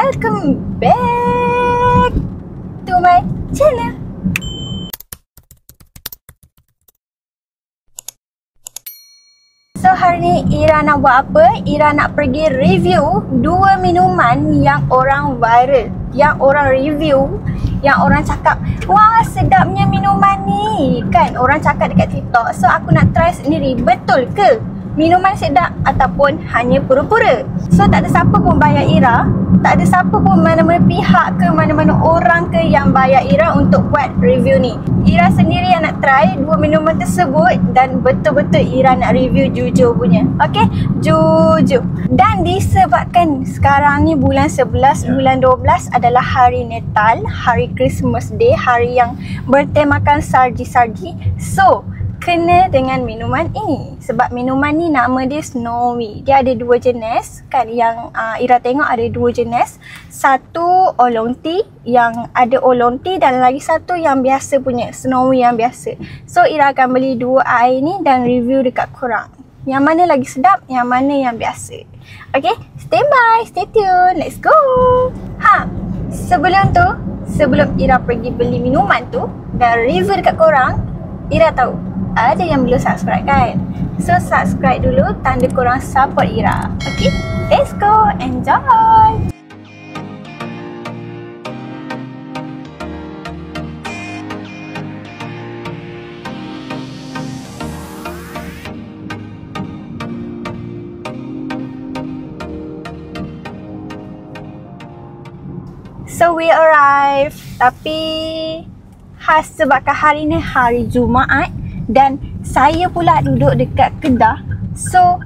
welcome back to my channel. So hari ni Ira nak buat apa? Ira nak pergi review 2 minuman yang orang viral, yang orang review, yang orang cakap, wah sedapnya minuman ni, kan orang cakap dekat TikTok. So aku nak try sendiri, betul ke minuman sedap ataupun hanya pura-pura. So tak ada siapa pun bayar Ira, tak ada siapa pun mana-mana pihak ke mana-mana orang ke yang bayar Ira untuk buat review ni. Ira sendiri yang nak try 2 minuman tersebut dan betul-betul Ira nak review jujur punya. Okay, jujur. Dan disebabkan sekarang ni bulan 11, bulan 12 adalah hari Natal, hari Christmas Day, hari yang bertemakan sarji-sarji. So kena dengan minuman ini. Sebab minuman ni nama dia Snowy. Dia ada 2 jenis kan, yang Ira tengok ada 2 jenis. Satu oolong tea, yang ada oolong tea, dan lagi satu yang biasa punya, Snowy yang biasa. So Ira akan beli 2 air ni dan review dekat korang. Yang mana lagi sedap, yang mana yang biasa. Okay, stay by, stay tune, let's go. Sebelum Ira pergi beli minuman tu dan review dekat korang, Ira tahu ada yang belum subscribe kan? So subscribe dulu, tanda korang support Ira. Okay, let's go, enjoy. So we arrive, tapi khas sebabkan hari ni hari Jumaat dan saya pula duduk dekat Kedah. So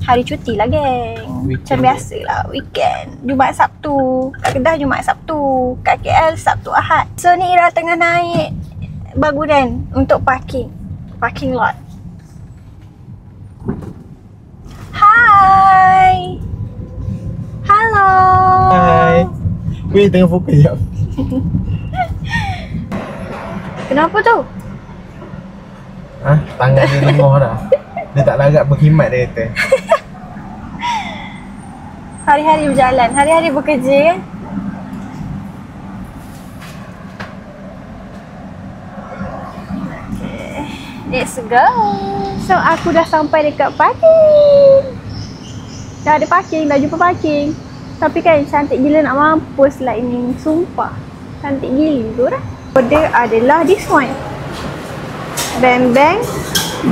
hari cuti lah geng, macam biasa lah, weekend, Jumaat Sabtu. Kat Kedah Jumaat Sabtu, kat KL Sabtu Ahad. So ni Ira tengah naik bangunan untuk parking lot. Hai, halo. Hai. Weh, tengah fokus jap. Kenapa tu? Tangan dia lemah dah. Dia tak larat berkhidmat, dia kata. Hari-hari berjalan, hari-hari bekerja kan? Okay, let's go. So aku dah sampai dekat parking. Dah ada parking, dah jumpa parking. Tapi kan cantik gila, nak mampus lah ini. Sumpah, cantik gila tu dah. Order adalah this one, Bang Bang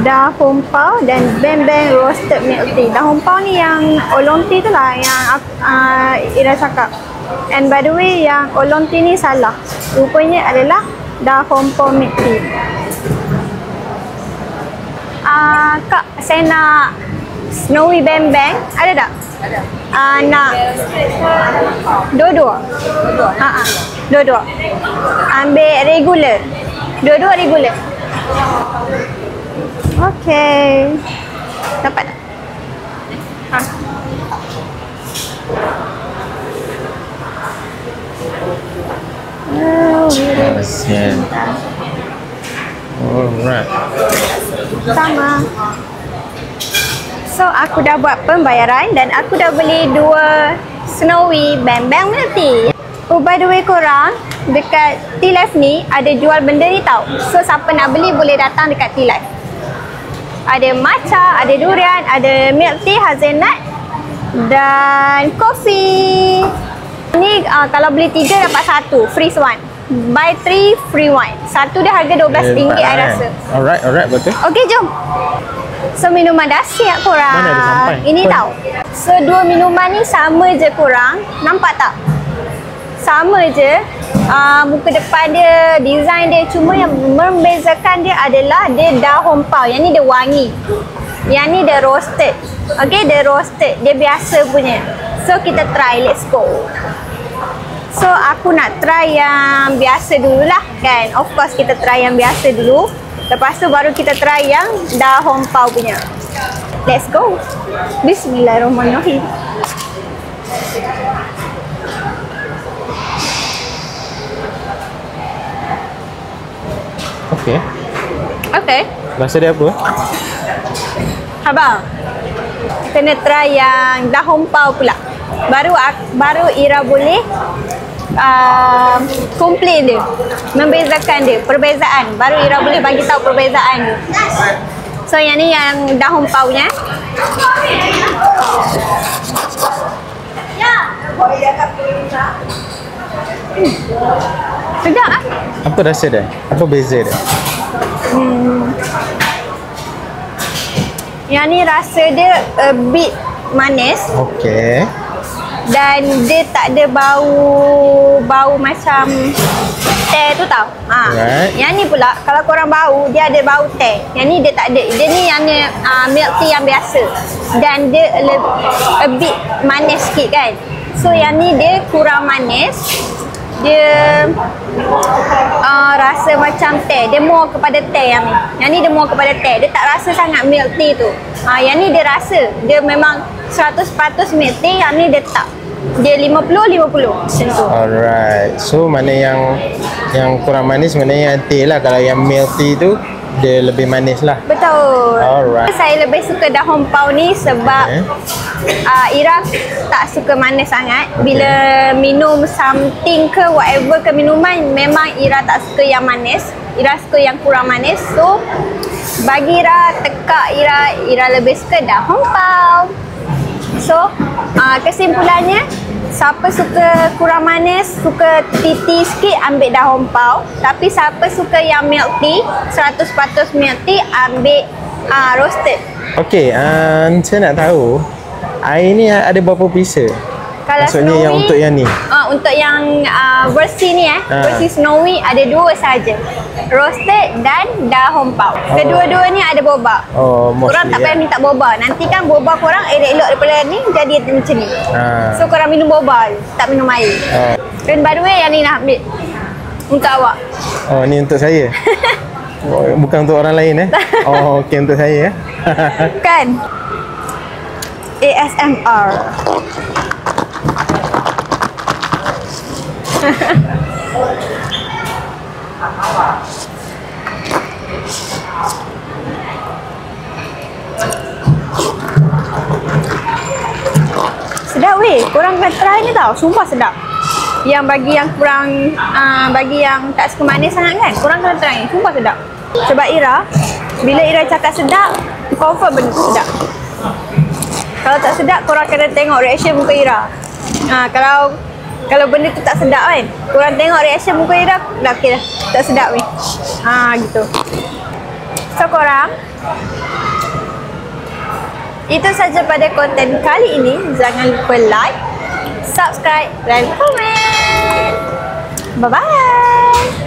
Da Hong Pao dan Bang Bang Roasted Milk Tea. Da Hong Pao ni yang oolong tea tu lah yang Ira cakap. And by the way, yang oolong tea ni salah, rupanya adalah Da Hong Pao Milk Tea. Kak, saya nak Snowy Bang Bang, ada tak? Ada. Nak dua-dua. Dua-dua. Ambil regular. Dua-dua regular. Okay. Dapat tak? Kasihan. Alright. Sama. So aku dah buat pembayaran dan aku dah beli 2 Snowy Bang Bang Milk Tea. Oh by the way korang, dekat Tea Life ni ada jual benda ni tau. So siapa nak beli boleh datang dekat Tea Life. Ada matcha, ada durian, ada milk tea, hazelnut dan kopi. Ni kalau beli 3 dapat 1, free 1. Buy 3 free 1. Satu dia harga RM12 I rasa. Alright, betul. Okay, jom. So minuman dah siap korang. Mana dah sampai? Ini tau. So 2 minuman ni sama je korang. Nampak tak? Sama je. Muka depan dia, design dia. Cuma yang membezakan dia adalah dia Da Hong Pao. Yang ni dia wangi. Yang ni dia roasted. Okay, dia roasted. Dia biasa punya. So kita try, let's go. So aku nak try yang biasa dululah kan. Of course kita try yang biasa dulu. Lepas tu baru kita try yang Da Hong Pao punya. Let's go. Bismillahirrahmanirrahim. Okay. Rasa dia apa? Abang, kena try yang Da Hong Pao pula. baru Ira boleh komplain dia, membezakan dia, perbezaan. Baru Ira boleh bagi tahu perbezaan dia. So yang ni yang dahun paunya. Sedap ah. Apa rasa dia? Apa beza dia? Yang ni rasa dia a bit manis. Okey. Dan dia tak ada bau macam teh tu tau. Right. Yang ni pula kalau korang bau, dia ada bau teh. Yang ni dia tak ada. Dia ni yang milk tea yang biasa. Dan dia a bit manis sikit kan. So yang ni dia kurang manis. Dia rasa macam teh. Dia more kepada teh yang ni. Yang ni dia more kepada teh. Dia tak rasa sangat milk tea tu. Yang ni dia rasa. Dia memang 100% milk tea. Yang ni dia tak. Dia 50-50 macam tu. Alright. So mana yang kurang manis, mana yang teh lah. Kalau yang milk tea tu dia lebih manis lah. Betul. Alright. Saya lebih suka dahun pau ni sebab Ira tak suka manis sangat. Bila minum something ke whatever ke minuman, memang Ira tak suka yang manis. Ira suka yang kurang manis. So bagi Ira, tekak Ira lebih suka dahun pau. So kesimpulannya, siapa suka kurang manis, suka titi sikit, ambil dahun pau. Tapi siapa suka yang milk tea, 100% milk tea, ambil roasted. Okey, saya nak tahu air ni ada berapa pisa? Kalau Maksudnya snowy, yang untuk yang ni. Untuk yang versi ni versi snowy ada 2 saja. Roasted dan dahun pau. Kedua-duanya ada boba. Korang tak payah minta boba. Nanti kan boba korang elok-elok daripada ni jadi macam ni. So korang minum boba je, tak minum air. Dan by the way yang ni nak ambil untuk awak. Oh, ni untuk saya. Bukan untuk orang lain okey, untuk saya Kan? ASMR. Sedap weh, korang kena try ni tau. Sumpah sedap. Yang bagi yang kurang bagi yang tak suka manis sangat kan, korang kena try ni. Sumpah sedap. Sebab Ira, bila Ira cakap sedap, confirm benda tu sedap. Kalau tak sedap, korang kena tengok reaction muka Ira. Kalau benda tu tak sedap kan, korang tengok reaction muka Ira, dah okey dah, tak sedap ni. Gitu. So korang, itu saja pada konten kali ini. Jangan lupa like, subscribe dan komen. Bye-bye.